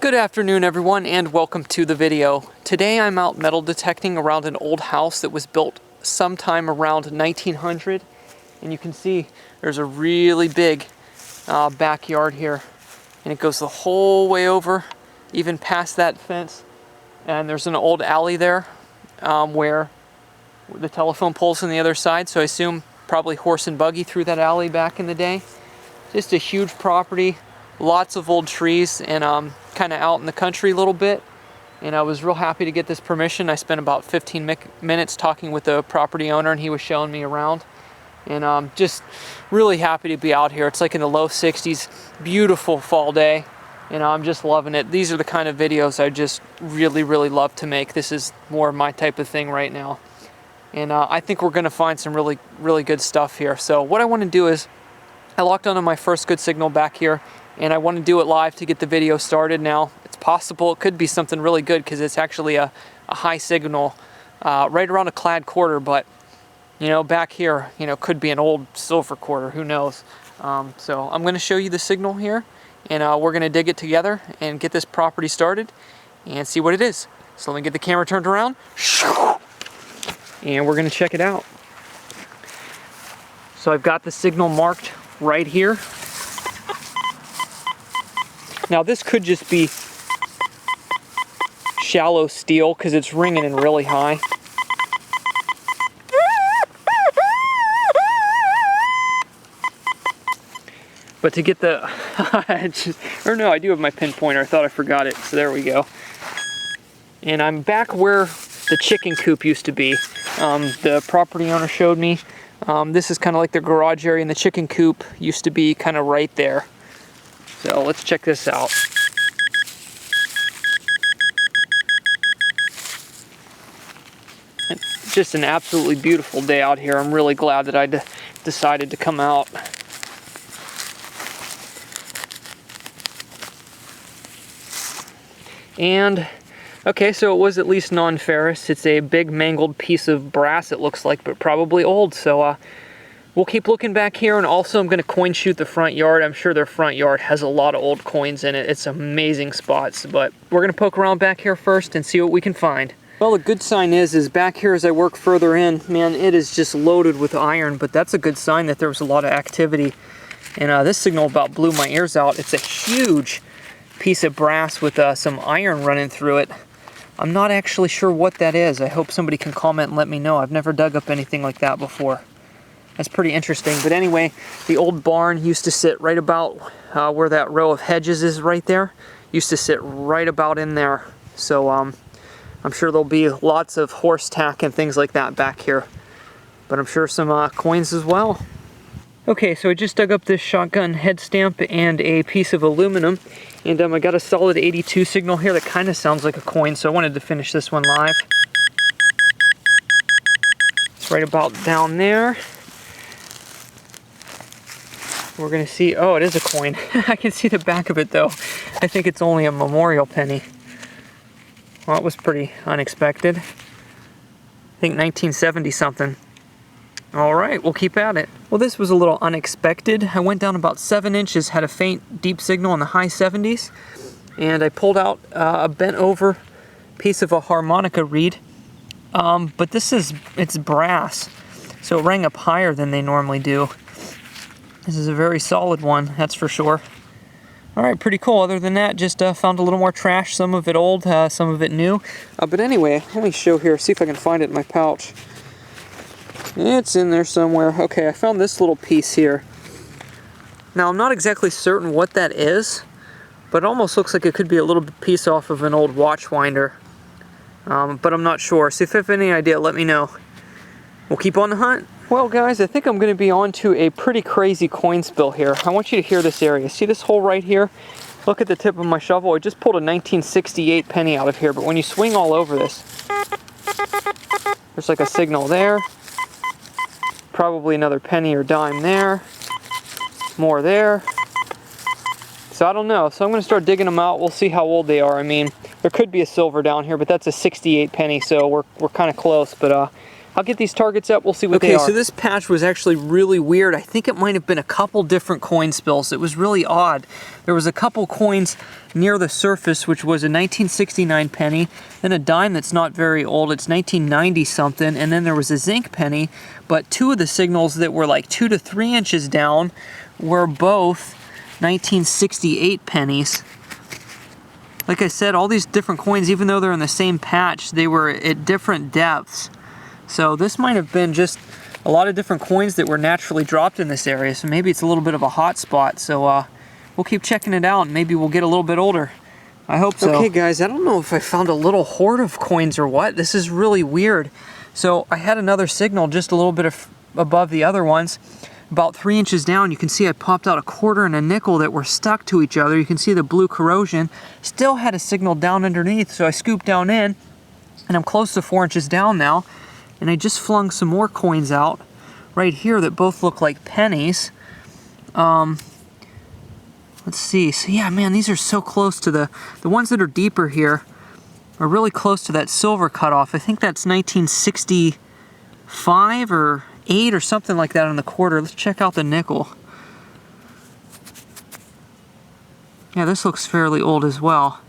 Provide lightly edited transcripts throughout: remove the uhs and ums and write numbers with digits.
Good afternoon everyone and welcome to the video. Today I'm out metal detecting around an old house that was built sometime around 1900, and you can see there's a really big backyard here, and it goes the whole way over even past that fence, and there's an old alley there where the telephone pole's on the other side, so I assume probably horse and buggy through that alley back in the day. Just a huge property, lots of old trees, and kind of out in the country a little bit, and I was real happy to get this permission. I spent about 15 minutes talking with the property owner, and he was showing me around, and just really happy to be out here. It's like in the low 60s, beautiful fall day, and I'm just loving it. These are the kind of videos I just really love to make. This is more my type of thing right now, and I think we're gonna find some really good stuff here. So what I want to do is I locked onto my first good signal back here, and I want to do it live to get the video started. Now, it's possible it could be something really good because it's actually a high signal right around a clad quarter, but you know, back here, you know, could be an old silver quarter, who knows. So I'm going to show you the signal here, and we're going to dig it together and get this property started and see what it is. So let me get the camera turned around, and we're going to check it out. So I've got the signal marked right here. Now this could just be shallow steel because it's ringing in really high. But to get the, or no, I do have my pinpointer. I thought I forgot it, so there we go. And I'm back where the chicken coop used to be. The property owner showed me. This is kind of like the garage area, and the chicken coop used to be kind of right there. So let's check this out. It's just an absolutely beautiful day out here. I'm really glad that I decided to come out. And okay, so it was at least non-ferrous. It's a big mangled piece of brass, it looks like, but probably old. So we'll keep looking back here, and also I'm going to coin shoot the front yard. I'm sure their front yard has a lot of old coins in it. It's amazing spots, but we're going to poke around back here first and see what we can find. Well, the good sign is back here as I work further in, man, it is just loaded with iron, but that's a good sign that there was a lot of activity. And this signal about blew my ears out. It's a huge piece of brass with some iron running through it. I'm not actually sure what that is. I hope somebody can comment and let me know. I've never dug up anything like that before. That's pretty interesting. But anyway, the old barn used to sit right about where that row of hedges is right there. Used to sit right about in there. So I'm sure there'll be lots of horse tack and things like that back here. But I'm sure some coins as well. Okay, so I just dug up this shotgun head stamp and a piece of aluminum. And I got a solid 82 signal here that kind of sounds like a coin, so I wanted to finish this one live. It's right about down there. We're gonna see, oh, it is a coin. I can see the back of it though. I think it's only a memorial penny. Well, it was pretty unexpected. I think 1970 something. All right, we'll keep at it. Well, this was a little unexpected. I went down about 7 inches, had a faint deep signal in the high 70s, and I pulled out a bent over piece of a harmonica reed. But it's brass, so it rang up higher than they normally do. This is a very solid one, that's for sure. All right, pretty cool. Other than that, just found a little more trash, some of it old, some of it new. But anyway, let me show here, see if I can find it in my pouch. It's in there somewhere. Okay, I found this little piece here. Now, I'm not exactly certain what that is, but it almost looks like it could be a little piece off of an old watch winder. But I'm not sure. So if you have any idea, let me know. We'll keep on the hunt. Well, guys, I think I'm going to be on to a pretty crazy coin spill here. I want you to hear this area. See this hole right here? Look at the tip of my shovel. I just pulled a 1968 penny out of here, but when you swing all over this, there's like a signal there. Probably another penny or dime there. More there. So I don't know. So I'm going to start digging them out. We'll see how old they are. I mean, there could be a silver down here, but that's a 68 penny, so we're kind of close. But I'll get these targets up, we'll see what they are. Okay, so this patch was actually really weird. I think it might have been a couple different coin spills. It was really odd. There was a couple coins near the surface, which was a 1969 penny, then a dime that's not very old, it's 1990 something, and then there was a zinc penny, but two of the signals that were like 2 to 3 inches down were both 1968 pennies. Like I said, all these different coins, even though they're in the same patch, they were at different depths. So this might have been just a lot of different coins that were naturally dropped in this area, so maybe it's a little bit of a hot spot. So we'll keep checking it out, and maybe we'll get a little bit older. I hope so. Okay guys, I don't know if I found a little hoard of coins or what. This is really weird. So I had another signal just a little bit above the other ones. About 3 inches down, you can see I popped out a quarter and a nickel that were stuck to each other. You can see the blue corrosion. Still had a signal down underneath, so I scooped down in, and I'm close to 4 inches down now. And I just flung some more coins out right here that both look like pennies. Let's see. So yeah, man, these are so close to the ones that are deeper here are really close to that silver cutoff. I think that's 1965 or 8 or something like that on the quarter. Let's check out the nickel. Yeah, this looks fairly old as well.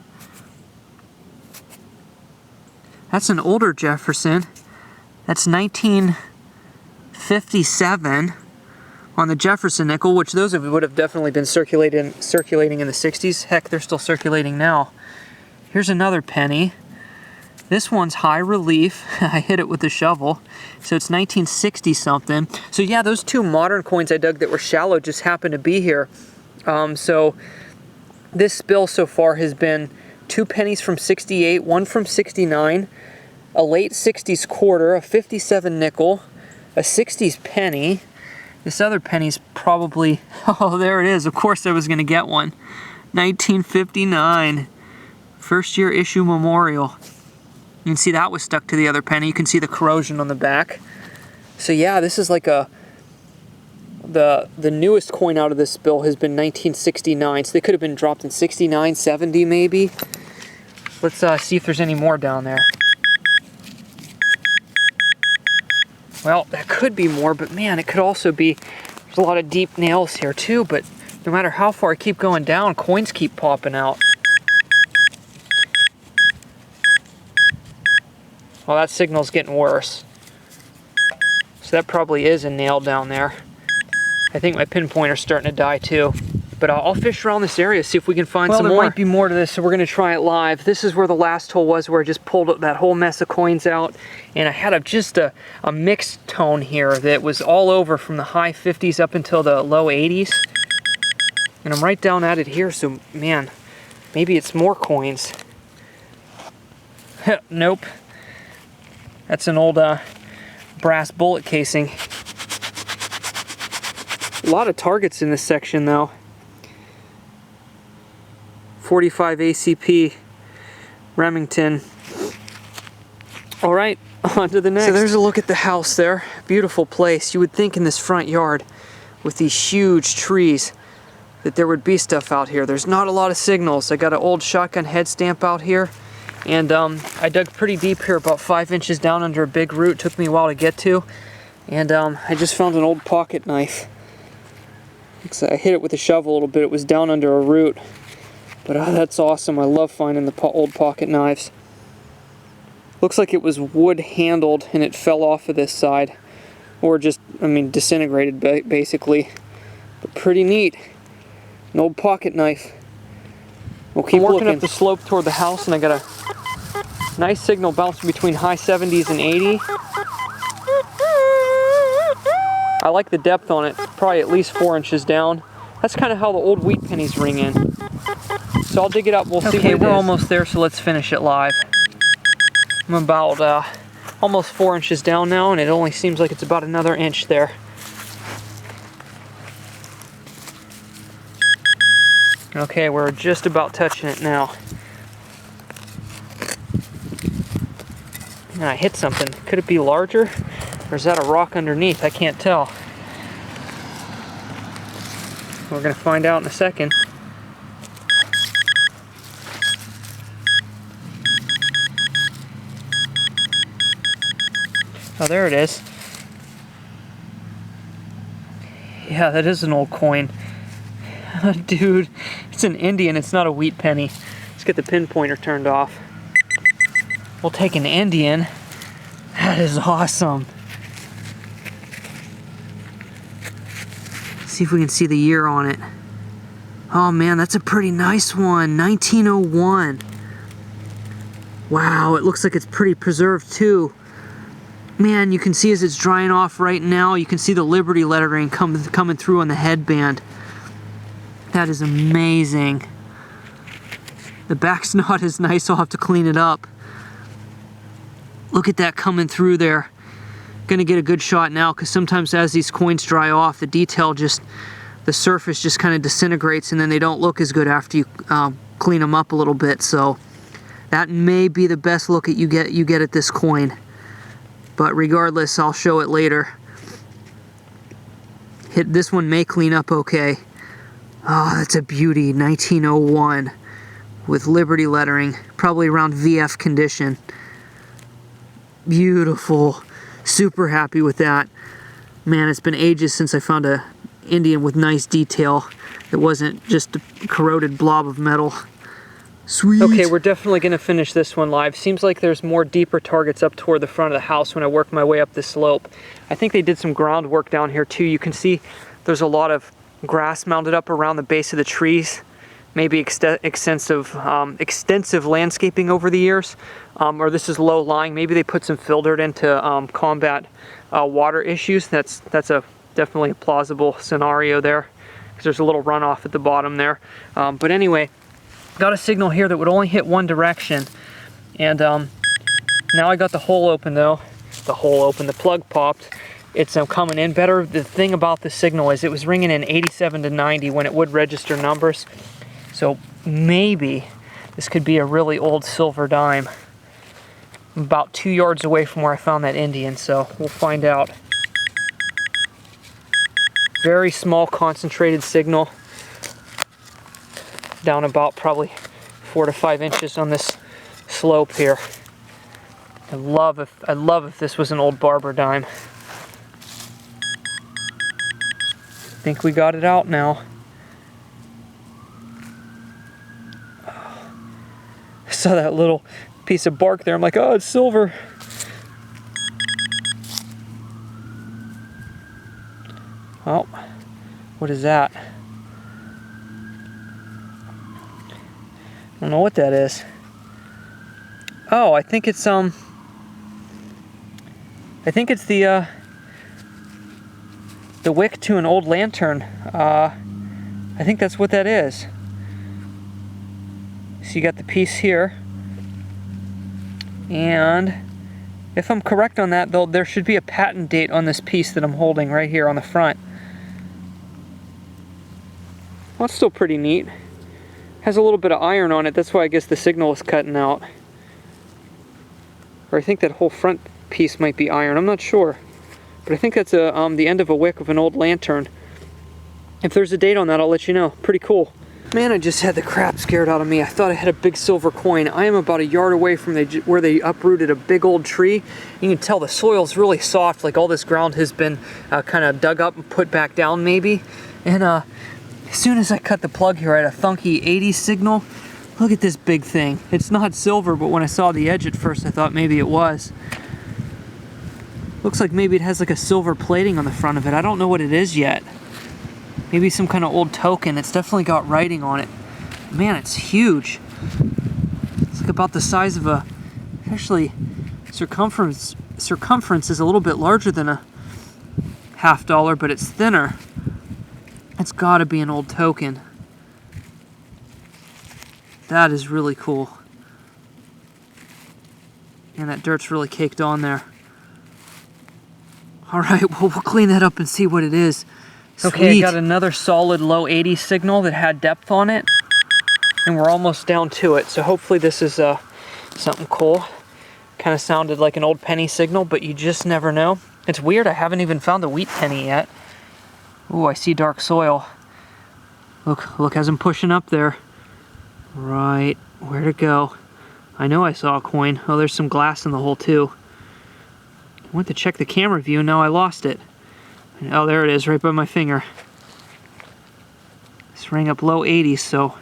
That's an older Jefferson. That's 1957 on the Jefferson nickel, which those of you would have definitely been circulating in the 60s. Heck, they're still circulating now. Here's another penny. This one's high relief. I hit it with a shovel. So it's 1960 something. So yeah, those two modern coins I dug that were shallow just happened to be here. So this spill so far has been 2 pennies from 68, 1 from 69, a late 60s quarter, a 57 nickel, a 60s penny. This other penny's probably, oh, there it is. Of course I was going to get one. 1959. First year issue memorial. You can see that was stuck to the other penny. You can see the corrosion on the back. So yeah, this is like the newest coin out of this spill has been 1969. So they could have been dropped in 69, 70 maybe. Let's see if there's any more down there. Well, that could be more, but man, it could also be, there's a lot of deep nails here too, but no matter how far I keep going down, coins keep popping out. Well, that signal's getting worse. So that probably is a nail down there. I think my pinpointer's starting to die too. But I'll fish around this area, see if we can find some more. Well, there might be more to this, so we're going to try it live. This is where the last hole was, where I just pulled that whole mess of coins out. And I had just a mixed tone here that was all over from the high 50s up until the low 80s. And I'm right down at it here, so man, maybe it's more coins. Nope. That's an old brass bullet casing. A lot of targets in this section though. 45 ACP Remington. All right, on to the next. So there's a look at the house there. Beautiful place. You would think in this front yard with these huge trees that there would be stuff out here. There's not a lot of signals. I got an old shotgun head stamp out here. And I dug pretty deep here, about 5 inches down under a big root. Took me a while to get to. And I just found an old pocket knife. I hit it with a shovel a little bit. It was down under a root. But that's awesome. I love finding the old pocket knives. Looks like it was wood handled and it fell off of this side. Or just, I mean, disintegrated basically. But pretty neat. An old pocket knife. We'll keep working up the slope toward the house, and I got a nice signal bouncing between high 70s and 80. I like the depth on it, probably at least 4 inches down. That's kind of how the old wheat pennies ring in. So I'll dig it up, we'll see what it is. Okay, we're almost there, so let's finish it live. I'm about almost 4 inches down now, and it only seems like it's about another inch there. Okay, we're just about touching it now. And I hit something. Could it be larger? Or is that a rock underneath? I can't tell. We're going to find out in a second. Oh, there it is. Yeah, that is an old coin. Dude, it's an Indian, it's not a wheat penny. Let's get the pinpointer turned off. We'll take an Indian. That is awesome. See if we can see the year on it. Oh man, that's a pretty nice one. 1901. Wow, it looks like it's pretty preserved too. Man, you can see as it's drying off right now, you can see the Liberty lettering coming through on the headband. That is amazing. The back's not as nice, I'll have to clean it up. Look at that coming through there. Gonna get a good shot now, because sometimes as these coins dry off, the detail just, the surface just kind of disintegrates, and then they don't look as good after you clean them up a little bit. So that may be the best look at you get at this coin. But regardless, I'll show it later. This one may clean up okay. Oh, that's a beauty, 1901 with Liberty lettering, probably around VF condition. Beautiful, super happy with that. Man, it's been ages since I found a Indian with nice detail that wasn't just a corroded blob of metal. Sweet. Okay, we're definitely gonna finish this one live. Seems like there's more deeper targets up toward the front of the house when I work my way up the slope. I think they did some groundwork down here too. You can see there's a lot of grass mounted up around the base of the trees. Maybe extensive landscaping over the years. Or this is low lying. Maybe they put some fill dirt in to combat water issues. That's definitely a plausible scenario there, because there's a little runoff at the bottom there. But anyway, got a signal here that would only hit one direction, and now I got the hole open though. The plug popped. It's coming in better. The thing about the signal is it was ringing in 87 to 90 when it would register numbers. So maybe this could be a really old silver dime. I'm about 2 yards away from where I found that Indian, so we'll find out. Very small concentrated signal. Down about probably 4 to 5 inches on this slope here. I'd love if this was an old barber dime. I think we got it out now. I saw that little piece of bark there. I'm like, oh, it's silver. Oh, what is that? I don't know what that is. Oh, I think it's the wick to an old lantern. I think that's what that is. So you got the piece here, and if I'm correct on that, though, there should be a patent date on this piece that I'm holding right here on the front. Well, it's still pretty neat. Has a little bit of iron on it, that's why I guess the signal is cutting out. Or I think that whole front piece might be iron, I'm not sure. But I think that's the end of a wick of an old lantern. If there's a date on that, I'll let you know. Pretty cool. Man, I just had the crap scared out of me. I thought I had a big silver coin. I am about a yard away from where they uprooted a big old tree. You can tell the soil's really soft, like all this ground has been kind of dug up and put back down maybe. And as soon as I cut the plug here, I had a funky 80s signal. Look at this big thing. It's not silver, but when I saw the edge at first, I thought maybe it was. Looks like maybe it has like a silver plating on the front of it. I don't know what it is yet. Maybe some kind of old token. It's definitely got writing on it. Man, it's huge. It's like about the size of a... Actually, circumference is a little bit larger than a $50, but it's thinner. It's got to be an old token. That is really cool. And that dirt's really caked on there. All right, well, we'll clean that up and see what it is. Sweet. Okay, I got another solid low 80 signal that had depth on it, and we're almost down to it. So hopefully this is something cool. Kind of sounded like an old penny signal, but you just never know. It's weird, I haven't even found the wheat penny yet. Ooh, I see dark soil. Look as I'm pushing up there. Right, where'd it go? I know I saw a coin. Oh, there's some glass in the hole too. I went to check the camera view, now I lost it. Oh, there it is, right by my finger. This rang up low 80s, so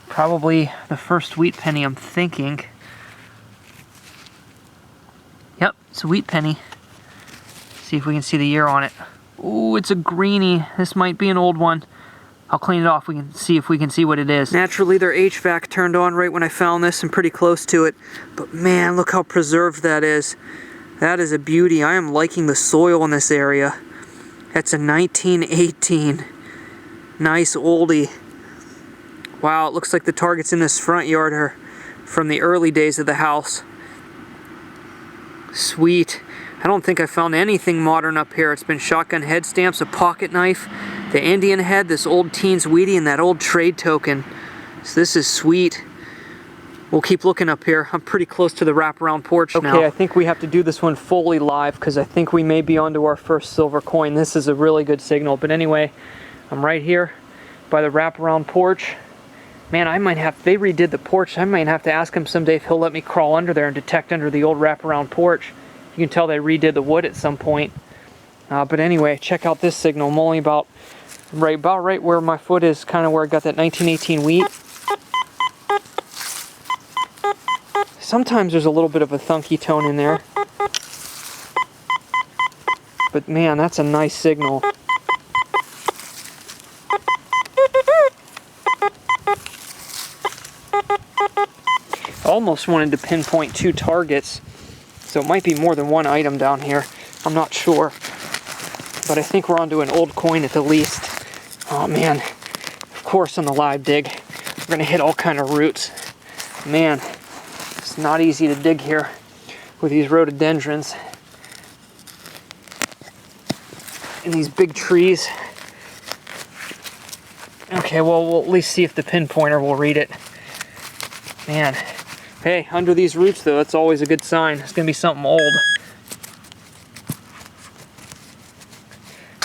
probably the first wheat penny, I'm thinking. Yep, it's a wheat penny. See if we can see the year on it. Ooh, it's a greenie. This might be an old one. I'll clean it off. We can see if we can see what it is. Naturally, their HVAC turned on right when I found this. I'm pretty close to it. But man, look how preserved that is. That is a beauty. I am liking the soil in this area. That's a 1918. Nice oldie. Wow, it looks like the targets in this front yard are from the early days of the house. Sweet. I don't think I found anything modern up here. It's been shotgun head stamps, a pocket knife, the Indian head, this old Teens Wheatie, and that old trade token. So this is sweet. We'll keep looking up here. I'm pretty close to the wraparound porch now. Okay, I think we have to do this one fully live because I think we may be onto our first silver coin. This is a really good signal. But anyway, I'm right here by the wraparound porch. Man, I might have, they redid the porch. I might have to ask him someday if he'll let me crawl under there and detect under the old wraparound porch. You can tell they redid the wood at some point. But anyway, check out this signal. I'm only about right where my foot is, kind of where I got that 1918 wheat. Sometimes there's a little bit of a thunky tone in there. But man, that's a nice signal. I almost wanted to pinpoint 2 targets, so it might be more than one item down here. I'm not sure, but I think we're onto an old coin at the least. Oh man, of course on the live dig, we're gonna hit all kind of roots. Man, it's not easy to dig here with these rhododendrons and these big trees. Okay, well, we'll at least see if the pinpointer will read it. Man, hey, under these roots though, that's always a good sign. It's gonna be something old.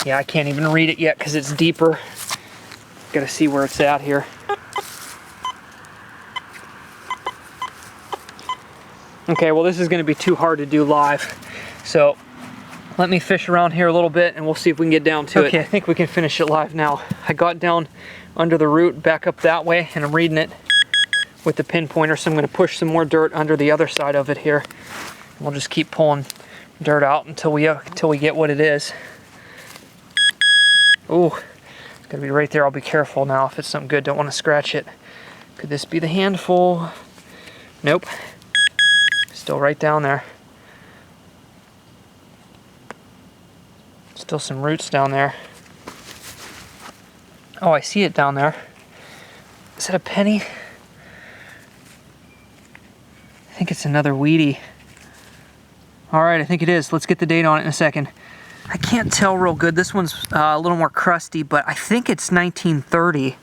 Yeah, I can't even read it yet because it's deeper. Gotta see where it's at here. Okay, well this is gonna be too hard to do live. So let me fish around here a little bit and we'll see if we can get down to it. Okay, I think we can finish it live now. I got down under the root, back up that way, and I'm reading it with the pinpointer, so I'm gonna push some more dirt under the other side of it here. We'll just keep pulling dirt out until we get what it is. Ooh, it's gonna be right there. I'll be careful now if it's something good. Don't want to scratch it. Could this be the handful? Nope. Still right down there. Still some roots down there. Oh, I see it down there. Is that a penny? I think it's another wheatie. All right, I think it is. Let's get the date on it in a second. I can't tell real good. This one's a little more crusty, but I think it's 1930.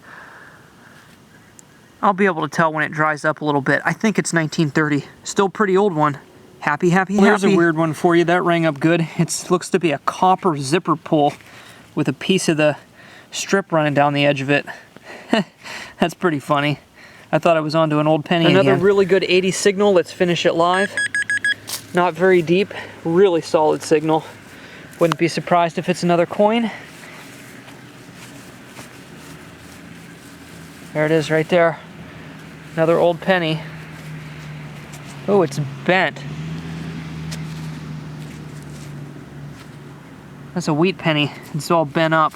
I'll be able to tell when it dries up a little bit. I think it's 1930. Still a pretty old one. Happy, happy, happy. Here's a weird one for you. That rang up good. It looks to be a copper zipper pull with a piece of the strip running down the edge of it. That's pretty funny. I thought I was onto an old penny. Another really good 80 signal. Let's finish it live. Not very deep. Really solid signal. Wouldn't be surprised if it's another coin. There it is right there. Another old penny. Oh, it's bent. That's a wheat penny. It's all bent up.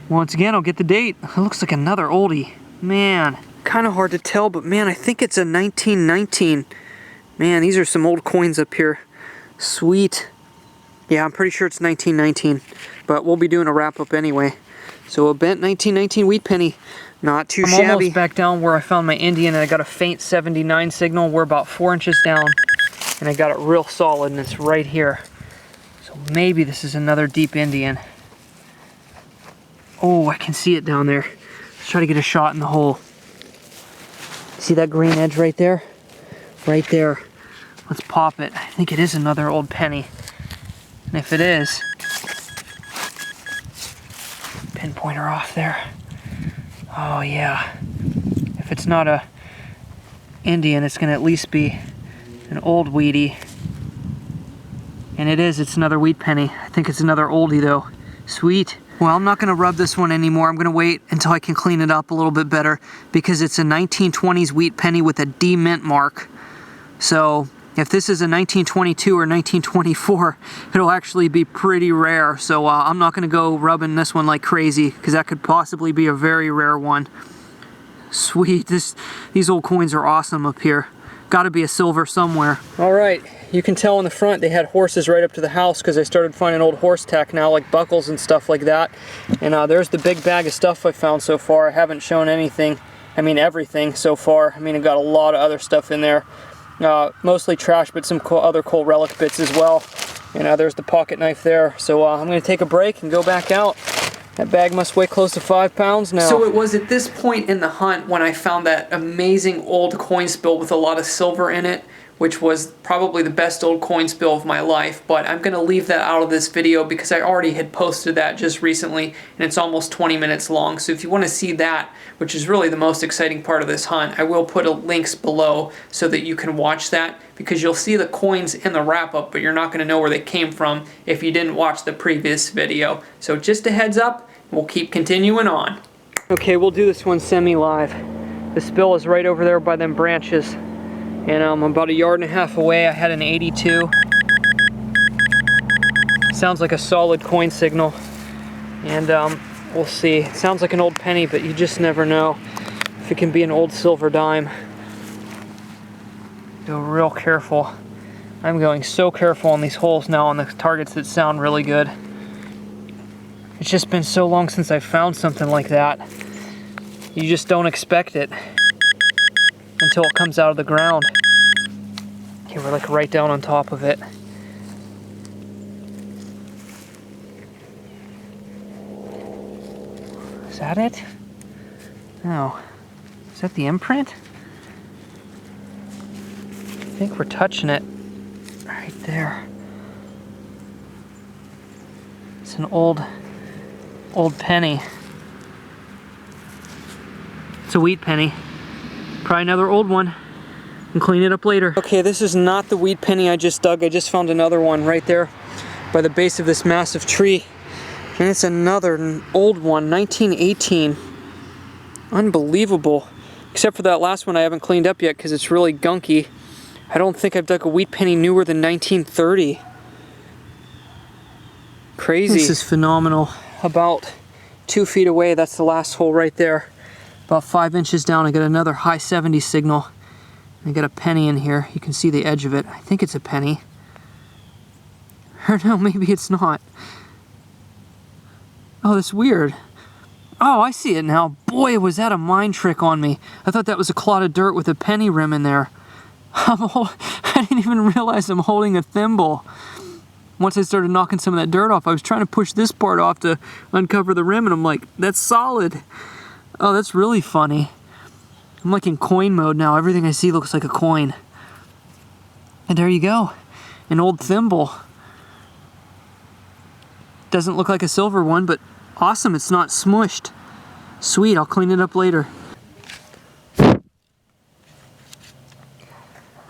Once again, I'll get the date. It looks like another oldie. Man, kind of hard to tell, but man, I think it's a 1919. Man, these are some old coins up here. Sweet. Yeah, I'm pretty sure it's 1919, but we'll be doing a wrap-up anyway. So a bent 1919 wheat penny. Not too shabby. I'm almost back down where I found my Indian, and I got a faint 79 signal. We're about 4 inches down, and I got it real solid, and it's right here. So maybe this is another deep Indian. Oh, I can see it down there. Let's try to get a shot in the hole. See that green edge right there? Right there. Let's pop it. I think it is another old penny. And if it is, pinpointer off there. Oh yeah. If it's not a Indian, it's gonna at least be an old wheatie. And it is, it's another wheat penny. I think it's another oldie though. Sweet. Well, I'm not gonna rub this one anymore. I'm gonna wait until I can clean it up a little bit better because it's a 1920s wheat penny with a D mint mark. So if this is a 1922 or 1924, it'll actually be pretty rare. So I'm not gonna go rubbing this one like crazy because that could possibly be a very rare one. Sweet, these old coins are awesome up here. Gotta be a silver somewhere. All right, you can tell in the front they had horses right up to the house because I started finding old horse tack now, like buckles and stuff like that. And there's the big bag of stuff I found so far. I haven't shown anything, I mean everything so far. I mean, I got a lot of other stuff in there. Mostly trash, but some other cool relic bits as well. And there's the pocket knife there. So I'm gonna take a break and go back out. That bag must weigh close to 5 pounds now. So it was at this point in the hunt when I found that amazing old coin spill with a lot of silver in it, which was probably the best old coin spill of my life, but I'm gonna leave that out of this video because I already had posted that just recently and it's almost 20 minutes long. So if you wanna see that, which is really the most exciting part of this hunt, I will put links below so that you can watch that because you'll see the coins in the wrap-up, but you're not gonna know where they came from if you didn't watch the previous video. So just a heads up, we'll keep continuing on. Okay, we'll do this one semi-live. The spill is right over there by them branches. And I'm about 1.5 yards away. I had an 82. Sounds like a solid coin signal. And we'll see. It sounds like an old penny, but you just never know if it can be an old silver dime. Go real careful. I'm going so careful on these holes now on the targets that sound really good. It's just been so long since I found something like that. You just don't expect it until it comes out of the ground. Okay, we're like right down on top of it. Is that it? No. Is that the imprint? I think we're touching it right there. It's an old penny. It's a wheat penny. Probably another old one. And clean it up later. Okay, this is not the wheat penny I just dug. I just found another one right there by the base of this massive tree. And it's another old one, 1918. Unbelievable. Except for that last one I haven't cleaned up yet because it's really gunky. I don't think I've dug a wheat penny newer than 1930. Crazy. This is phenomenal. About 2 feet away, that's the last hole right there. About 5 inches down, I got another high 70 signal. I got a penny in here. You can see the edge of it. I think it's a penny. Or no, maybe it's not. Oh, that's weird. Oh, I see it now. Boy, was that a mind trick on me. I thought that was a clod of dirt with a penny rim in there. I didn't even realize I'm holding a thimble. Once I started knocking some of that dirt off, I was trying to push this part off to uncover the rim, and I'm like, that's solid. Oh, that's really funny. I'm like in coin mode now. Everything I see looks like a coin. And there you go. An old thimble. Doesn't look like a silver one, but awesome. It's not smushed. Sweet, I'll clean it up later.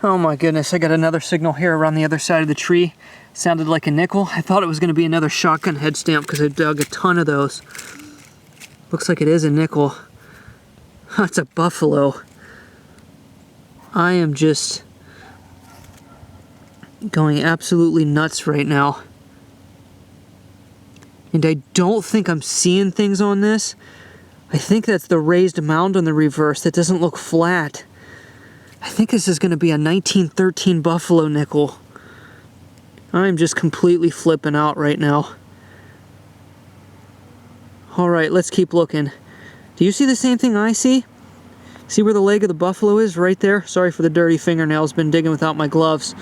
Oh my goodness, I got another signal here around the other side of the tree. Sounded like a nickel. I thought it was going to be another shotgun head stamp because I dug a ton of those. Looks like it is a nickel. That's a buffalo. I am just going absolutely nuts right now. And I don't think I'm seeing things on this. I think that's the raised mound on the reverse that doesn't look flat. I think this is going to be a 1913 buffalo nickel. I'm just completely flipping out right now. Alright, let's keep looking. Do you see the same thing I see? See where the leg of the buffalo is? Right there? Sorry for the dirty fingernails, been digging without my gloves.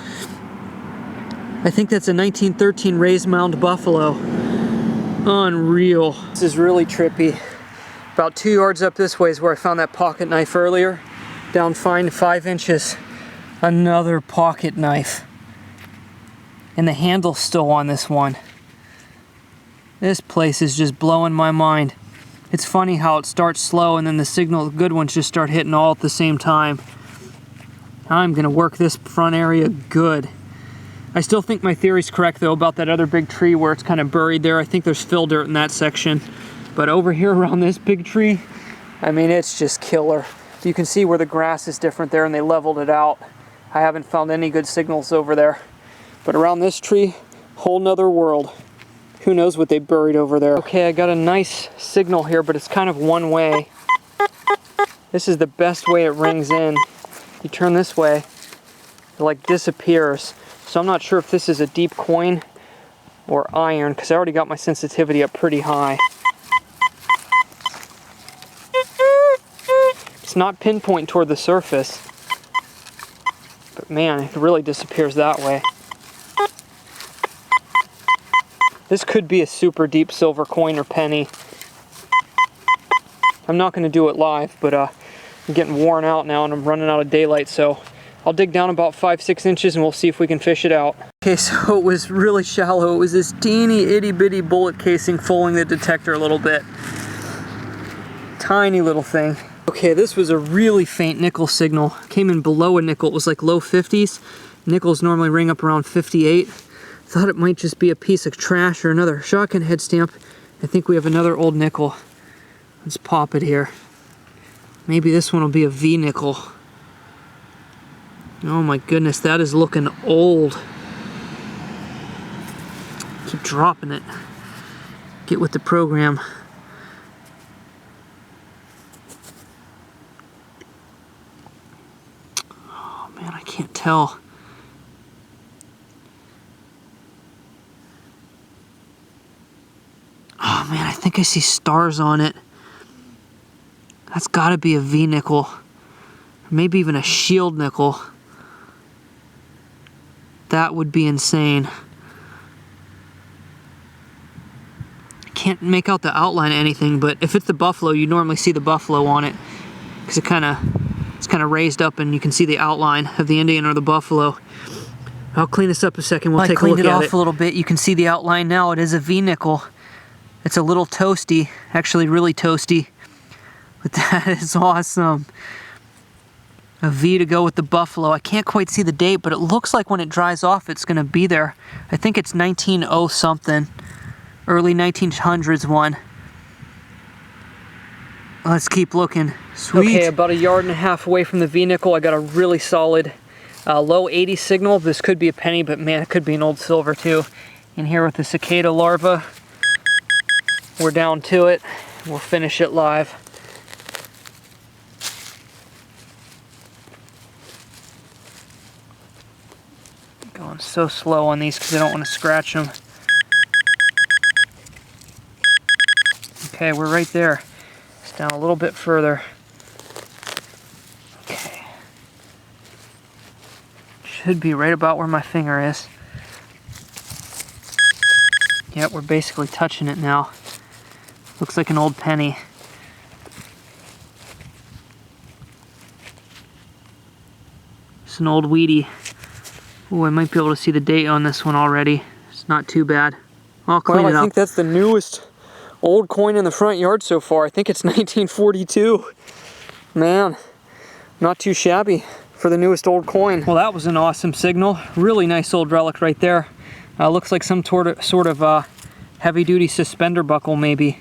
I think that's a 1913 raised mound buffalo. Unreal. This is really trippy. About 2 yards up this way is where I found that pocket knife earlier. Down fine 5 inches. Another pocket knife. And the handle's still on this one. This place is just blowing my mind. It's funny how it starts slow and then the signal, the good ones just start hitting all at the same time. I'm gonna work this front area good. I still think my theory's correct though about that other big tree where it's kind of buried there. I think there's fill dirt in that section. But over here around this big tree, I mean, it's just killer. You can see where the grass is different there and they leveled it out. I haven't found any good signals over there. But around this tree, whole nother world. Who knows what they buried over there. Okay, I got a nice signal here, but it's kind of one way. This is the best way it rings in. You turn this way, it like disappears. So I'm not sure if this is a deep coin or iron, because I already got my sensitivity up pretty high. It's not pinpoint toward the surface, but man, it really disappears that way. This could be a super deep silver coin or penny. I'm not going to do it live, but I'm getting worn out now and I'm running out of daylight, so I'll dig down about 5-6 inches and we'll see if we can fish it out. Okay, so it was really shallow. It was this teeny itty bitty bullet casing fooling the detector a little bit. Tiny little thing. Okay, this was a really faint nickel signal. Came in below a nickel. It was like low 50s. Nickels normally ring up around 58. Thought it might just be a piece of trash or another shotgun head stamp. I think we have another old nickel. Let's pop it here. Maybe this one will be a V nickel. Oh my goodness, that is looking old. Keep dropping it. Get with the program. Oh man, I can't tell. Oh man, I think I see stars on it. That's gotta be a V nickel. Or maybe even a shield nickel. That would be insane. I can't make out the outline of anything, but if it's the buffalo, you normally see the buffalo on it. Because it's kind of raised up and you can see the outline of the Indian or the buffalo. I'll clean this up a second, we'll take a look at it. I cleaned it off a little bit, you can see the outline now. It is a V nickel. It's a little toasty, actually really toasty. But that is awesome. A V to go with the buffalo. I can't quite see the date, but it looks like when it dries off, it's gonna be there. I think it's 1900 something, early 1900s one. Let's keep looking. Sweet. Okay, about 1.5 yards away from the V nickel, I got a really solid low 80 signal. This could be a penny, but man, it could be an old silver too. In here with the cicada larva, we're down to it. We'll finish it live. Going so slow on these because I don't want to scratch them. Okay, we're right there. It's down a little bit further. Okay. Should be right about where my finger is. Yep, we're basically touching it now. Looks like an old penny. It's an old weedy. Oh, I might be able to see the date on this one already. It's not too bad. I'll clean it up. I think that's the newest old coin in the front yard so far. I think it's 1942. Man, not too shabby for the newest old coin. Well, that was an awesome signal. Really nice old relic right there. Looks like some sort of heavy-duty suspender buckle, maybe.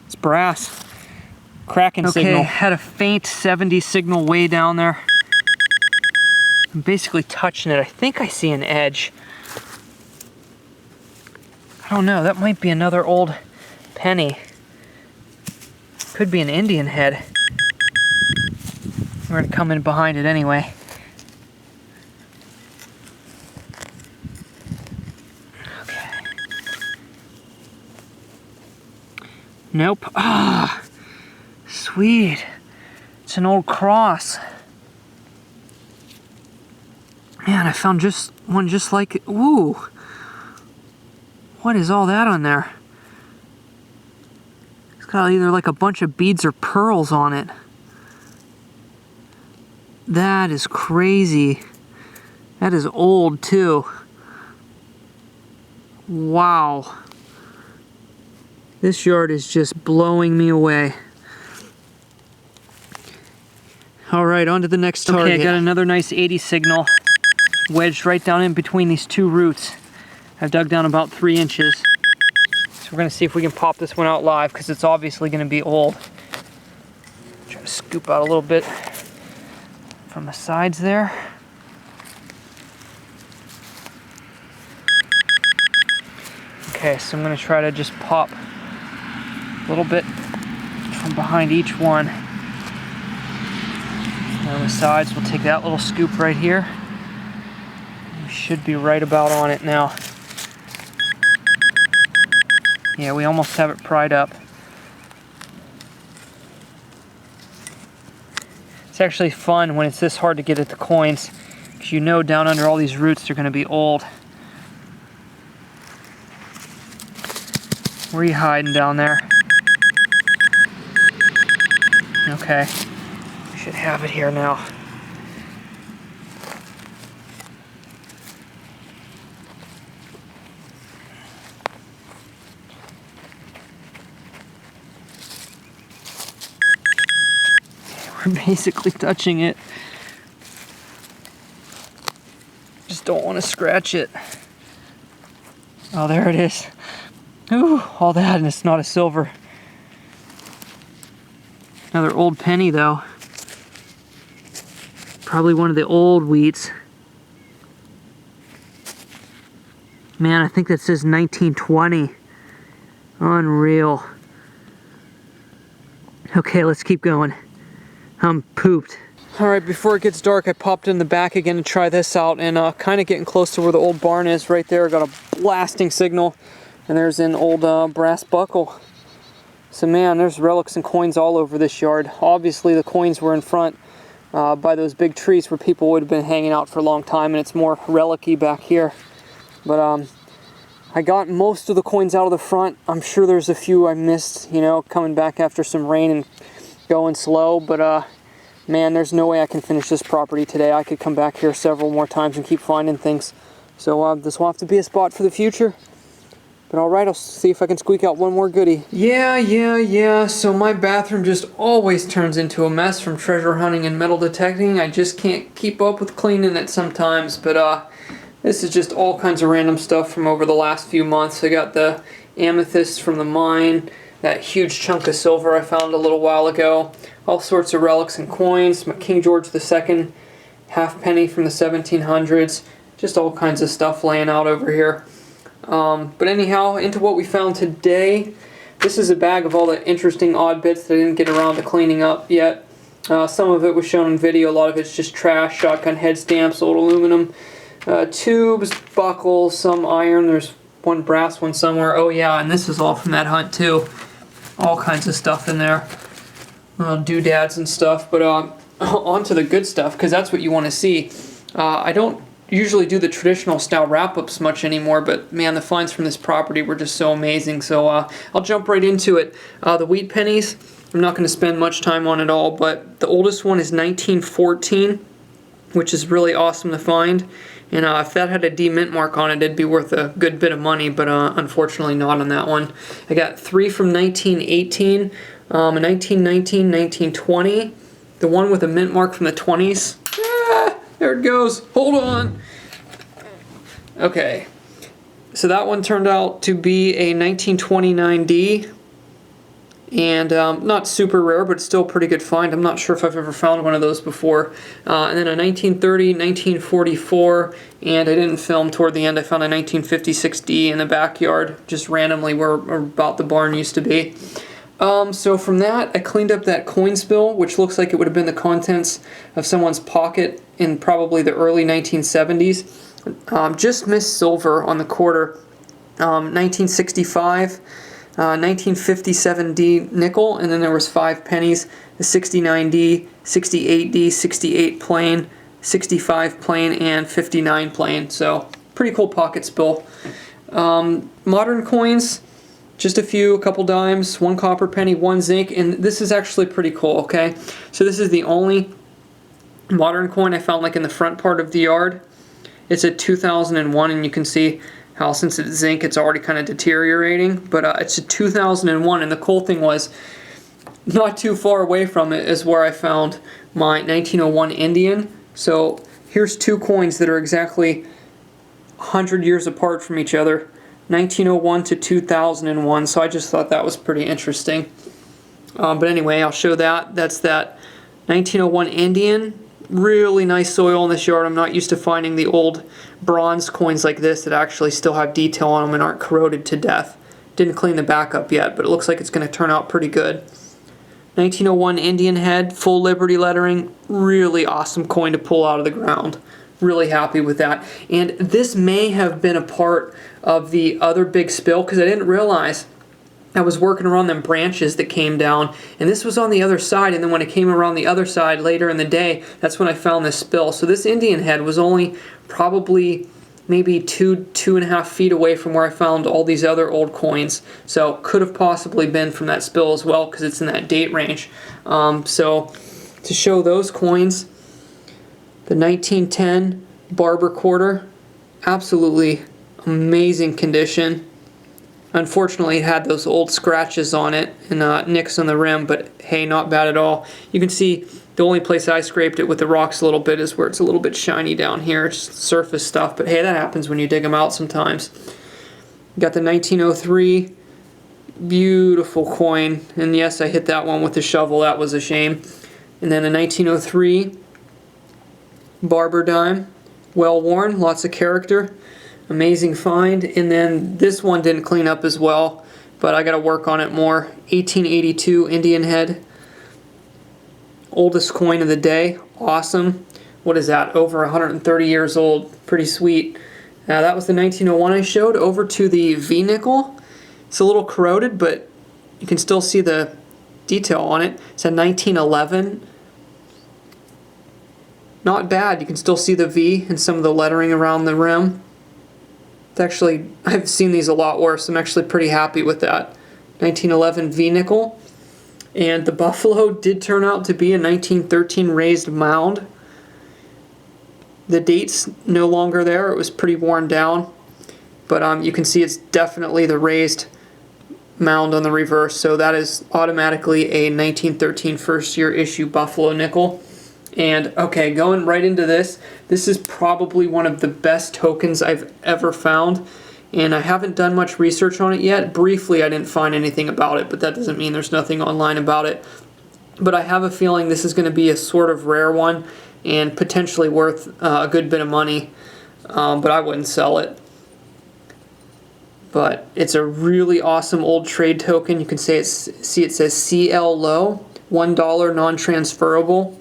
It's brass. Cracking signal. Okay, had a faint 70 signal way down there. I'm basically touching it. I think I see an edge. I don't know, that might be another old penny. Could be an Indian head. We're gonna come in behind it anyway. Okay. Nope. Ah, sweet. It's an old cross. Man, I found one just like it. Ooh. What is all that on there? It's got either like a bunch of beads or pearls on it. That is crazy. That is old too. Wow. This yard is just blowing me away. All right, on to the next target. Okay, I got another nice 80 signal. wedged right down in between these two roots. I've dug down about 3 inches. So we're gonna see if we can pop this one out live because it's obviously gonna be old. Try to scoop out a little bit from the sides there. Okay, so I'm gonna try to just pop a little bit from behind each one. And on the sides, we'll take that little scoop right here. We should be right about on it now. Yeah, we almost have it pried up. It's actually fun when it's this hard to get at the coins, because you know down under all these roots they're gonna be old. Where are you hiding down there? Okay, we should have it here now. We're basically touching it. Just don't want to scratch it. Oh, there it is. Ooh, all that, and it's not a silver. Another old penny, though. Probably one of the old wheats. Man, I think that says 1920. Unreal. Okay, let's keep going. I'm pooped. Alright, before it gets dark, I popped in the back again to try this out, and kind of getting close to where the old barn is right there. Got a blasting signal. And there's an old brass buckle. So man, there's relics and coins all over this yard. Obviously the coins were in front by those big trees where people would have been hanging out for a long time, and it's more relic-y back here. But I got most of the coins out of the front. I'm sure there's a few I missed, you know, coming back after some rain and going slow. But man, there's no way I can finish this property today. I could come back here several more times and keep finding things. So this will have to be a spot for the future. But alright, I'll see if I can squeak out one more goodie. Yeah, so my bathroom just always turns into a mess from treasure hunting and metal detecting. I just can't keep up with cleaning it sometimes, but this is just all kinds of random stuff from over the last few months. I got the amethyst from the mine, that huge chunk of silver I found a little while ago, all sorts of relics and coins, my King George II halfpenny from the 1700s, just all kinds of stuff laying out over here. But anyhow, into what we found today. This is a bag of all the interesting odd bits that I didn't get around to cleaning up yet. Some of it was shown in video, a lot of it's just trash, shotgun head stamps, old aluminum tubes, buckles, some iron, there's one brass one somewhere. Oh yeah, and this is all from that hunt too. All kinds of stuff in there. Doodads and stuff, but on to the good stuff, because that's what you want to see. I don't usually do the traditional style wrap-ups much anymore, but man, the finds from this property were just so amazing. So I'll jump right into it. The wheat pennies, I'm not going to spend much time on it all, but the oldest one is 1914, which is really awesome to find. And if that had a D mint mark on it, it'd be worth a good bit of money, but unfortunately not on that one. I got 3 from 1918, a 1919, 1920, the one with a mint mark from the 20s. There it goes. Hold on. Okay. So that one turned out to be a 1929D. And not super rare, but still a pretty good find. I'm not sure if I've ever found one of those before. And then a 1930, 1944, and I didn't film toward the end. I found a 1956D in the backyard, just randomly where about the barn used to be. So from that, I cleaned up that coin spill, which looks like it would have been the contents of someone's pocket in probably the early 1970s. Just missed silver on the quarter. 1965, 1957D nickel, and then there was 5 pennies, the 69D, 68D, 68 plain, 65 plain, and 59 plain. So pretty cool pocket spill. Modern coins, just a couple dimes, 1 copper penny, 1 zinc, and this is actually pretty cool, okay? So this is the only modern coin I found like in the front part of the yard. It's a 2001, and you can see how since it's zinc it's already kind of deteriorating, but it's a 2001, and the cool thing was not too far away from it is where I found my 1901 Indian. So here's two coins that are exactly 100 years apart from each other, 1901 to 2001, so I just thought that was pretty interesting. But anyway, I'll show that. That's that 1901 Indian. Really nice soil in this yard. I'm not used to finding the old bronze coins like this that actually still have detail on them and aren't corroded to death. Didn't clean the back up yet, but it looks like it's going to turn out pretty good. 1901 Indian head, full Liberty lettering. Really awesome coin to pull out of the ground. Really happy with that. And this may have been a part of the other big spill, because I didn't realize I was working around them branches that came down, and this was on the other side, and then when it came around the other side later in the day, that's when I found this spill. So this Indian head was only probably maybe 2.5 feet away from where I found all these other old coins. So could have possibly been from that spill as well, because it's in that date range. So to show those coins, the 1910 Barber quarter, absolutely amazing condition. Unfortunately, it had those old scratches on it and nicks on the rim, but hey, not bad at all. You can see the only place I scraped it with the rocks a little bit is where it's a little bit shiny down here. It's surface stuff, but hey, that happens when you dig them out sometimes. Got the 1903, beautiful coin, and yes, I hit that one with the shovel. That was a shame. And then a 1903 Barber dime, well worn, lots of character. Amazing find. And then this one didn't clean up as well, but I got to work on it more. 1882 Indian head, oldest coin of the day. Awesome. What is that? Over 130 years old. Pretty sweet. Now that was the 1901 I showed. Over to the V nickel. It's a little corroded, but you can still see the detail on it. It's a 1911. Not bad. You can still see the V and some of the lettering around the rim. It's actually, I've seen these a lot worse. I'm actually pretty happy with that. 1911 V nickel. And the buffalo did turn out to be a 1913 raised mound. The date's no longer there. It was pretty worn down. But you can see it's definitely the raised mound on the reverse. So that is automatically a 1913 first year issue buffalo nickel. And okay, going right into this, this is probably one of the best tokens I've ever found, and I haven't done much research on it yet. Briefly, I didn't find anything about it, but that doesn't mean there's nothing online about it. But I have a feeling this is going to be a sort of rare one and potentially worth a good bit of money, but I wouldn't sell it. But it's a really awesome old trade token. You can see it says CL low, $1 non-transferable.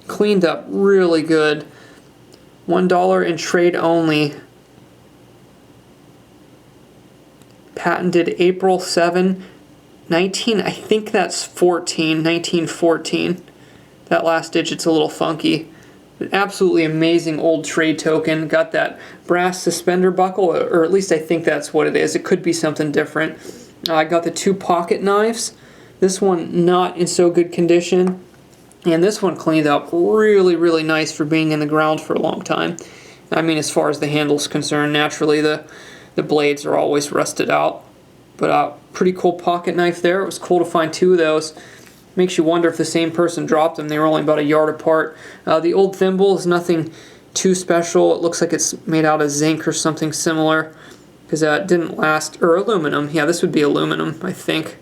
Cleaned up really good. $1 in trade only. Patented April 7, 19, I think that's 1914. That last digit's a little funky. An absolutely amazing old trade token. Got that brass suspender buckle, or at least I think that's what it is. It could be something different. I got the two pocket knives. This one not in so good condition. And this one cleaned up really, really nice for being in the ground for a long time. I mean, as far as the handle's concerned, naturally the blades are always rusted out. But pretty cool pocket knife there. It was cool to find two of those. Makes you wonder if the same person dropped them. They were only about a yard apart. The old thimble is nothing too special. It looks like it's made out of zinc or something similar, because it didn't last, or aluminum. Yeah, this would be aluminum, I think.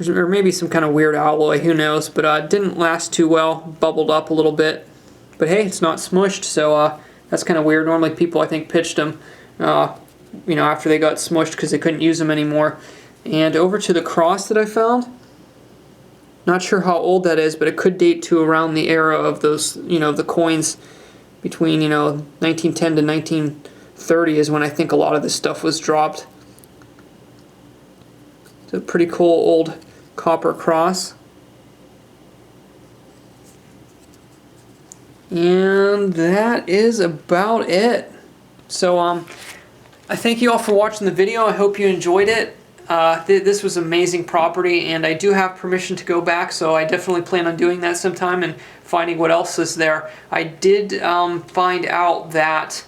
Or maybe some kind of weird alloy, who knows, but it didn't last too well, bubbled up a little bit. But hey, it's not smushed, so that's kind of weird. Normally people, I think, pitched them after they got smushed because they couldn't use them anymore. And over to the cross that I found. Not sure how old that is, but it could date to around the era of those, the coins between, 1910 to 1930 is when I think a lot of this stuff was dropped. It's a pretty cool old copper cross. And that is about it. So I thank you all for watching the video. I hope you enjoyed it. This was amazing property, and I do have permission to go back, so I definitely plan on doing that sometime and finding what else is there. I did find out that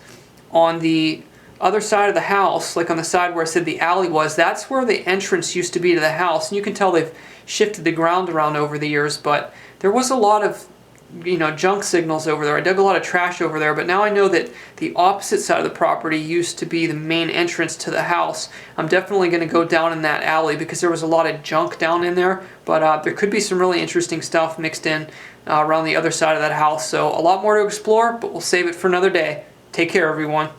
on the other side of the house, like on the side where I said the alley was, that's where the entrance used to be to the house. And you can tell they've shifted the ground around over the years, but there was a lot of junk signals over there. I dug a lot of trash over there, but now I know that the opposite side of the property used to be the main entrance to the house. I'm definitely going to go down in that alley because there was a lot of junk down in there, but there could be some really interesting stuff mixed in around the other side of that house. So a lot more to explore, but we'll save it for another day. Take care, everyone.